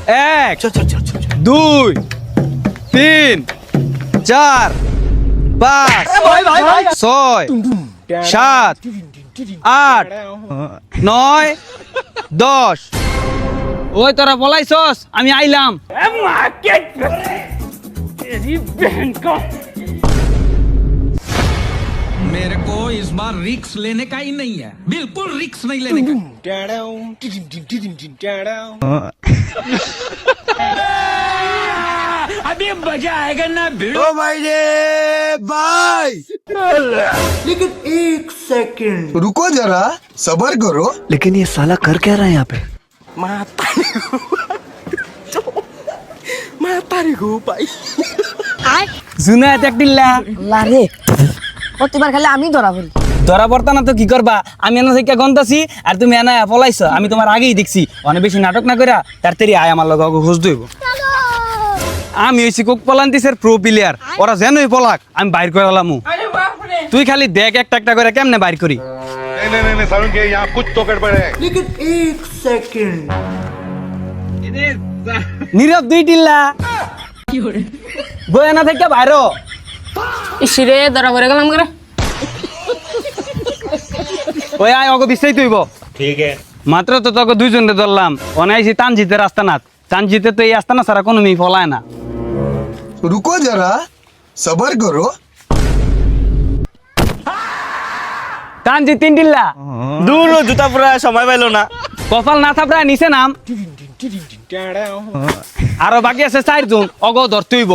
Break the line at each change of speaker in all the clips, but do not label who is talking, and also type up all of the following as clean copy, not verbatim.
1 2 3 4 5 6 7 8 9 10 ওই তোরা বলাইছস আমি আইলাম
मेरे को इस बार रिक्स लेने का ही नहीं है, बिल्कुल रिक्स नहीं लेने का। अभी मजा आएगा ना भिड़ो।
ओ भाई रे भाई
लेकिन एक सेकंड
रुको जरा सबर करो।
लेकिन ये साला कर क्या रहा है यहाँ पे
শুনে দেখটিল্লা
লারে প্রতিবার খালি আমি ধরা পড়ি
ধরা পড়তা না তো কি করবা আমি এনা থেকে গন্তাছি আর তুমি এনা পলাইছো আমি তোমার আগেই দেখছি অনেক বেশি নাটক না কইরা তাড়াতাড়ি আয় আমার লগে খোঁজ দইব আমি হইছি কোক পলান্তিসের প্রো প্লেয়ার ওরা যেনই পলাক আমি বাইর করে আলামু তুই খালি দেখ একটা একটা করে কেমনে বাইর করি
नहीं सारुण के यहाँ कुछ तो गड़बड़ है।
लेकिन एक सेकंड
নীরব দুই টিল্লা বই এনা থেকে বাইরো
ইসিরে ধরা পড়ে গেলাম করে
ওই আয় অগো বিস্তারিত হইব ঠিক আছে মাত্র তো তোকে দুইজনে ধরলাম অনাইছি তানজিতের আস্তানাত তানজিতে তো এই আস্তানা ছাড়া কোনো মেয়ে ফলায় না
रुको जरा सबर करो।
তানজিত তিন টিল্লা
দূর জুতা পরা সময় পাইলো না
কপাল না থাপড়া নিচে নাম আরো বাকি আছে 4 জন অগো ধরতে হইব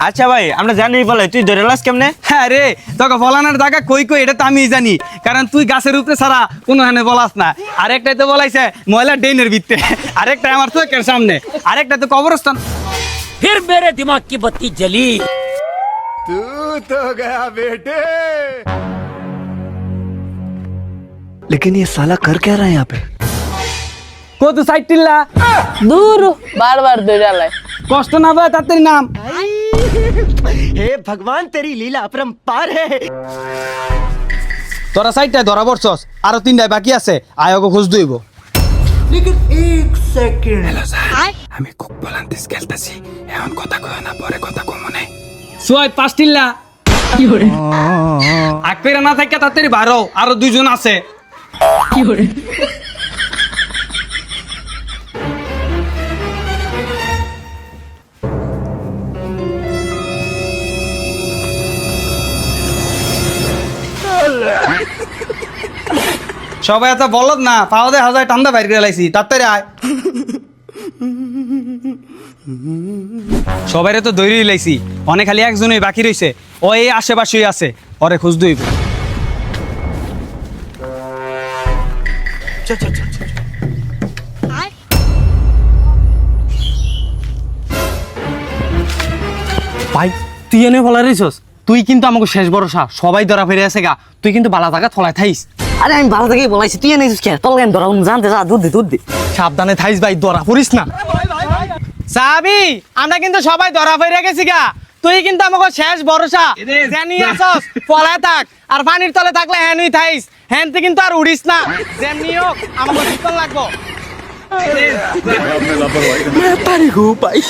আচ্ছা ভাই আমরা জানি বলে তুই ধরে লাস কেমনে
হ্যাঁ রে তোকে ফলানোর জায়গা কই কই এটা তো আমি জানি কারণ তুই গাছের উপরে ছাড়া কোনো হানে বলাস না আরেকটাই তো বলাইছে ময়লা ড্রেনের ভিতরে আরেকটা আমার চোখের সামনে আরেকটা তো কবরস্থান
फिर मेरे दिमाग की बत्ती जली।
तू तो गया बेटे।
लेकिन ये साला कर क्या रहा है यहाँ पे
কত সাইড টিল্লা
দূর বারবার ধরে লাই
কষ্ট না পায় তাড়াতাড়ি নাম
हे भगवान तेरी लीला अपरंपार है
তোরা সাইডটায় ধরা পড়ছস আরো 3টায় বাকি আছে আয়োগো খোঁজ দইব
लेकिन एक सेकंड
আমি খুব বলান্তিস খেলতেছি এখন কথা কয় না পরে কথা কম মনে
সোয় 5 টিল্লা আকপেরা না থাকে তাড়াতাড়ি বাইরো আরো 2 জন আছে সবাই এত বলদ না পাও দে হাজার টান্দা বাইর করে লাইছি তাড়াতাড়ি আয় সবাইরে তো দৌড়িয়ে লাইছি অনেক খালি একজনই বাকি রইছে ও এই আশেপাশেই আছে ওরে খোঁজ দইব ভাই তুই এনে বলা রইছস তুই কিন্তু আমাকে শেষ ভরসা সবাই ধরা ফেরে আছে গা তুই কিন্তু বালা জায়গা থলাই থাইস
আরে আমি ভালো থেকেই বলাইছি তুই এনেছিস কে তোর কেন ধরা জানতে যা দুধ দি
সাবধানে থাইস ভাই ধরা পড়িস না সাবি আমরা কিন্তু সবাই ধরা ফেরে গেছি গা তুই কিন্তু আমাকে শেষ ভরসা জানি আছস পলায় থাক আর পানির তলে থাকলে হ্যানুই থাইস হ্যানতে কিন্তু আর উড়িস না যেমনি হোক আমাকে জীবন লাগবো
मैं तारी को पाई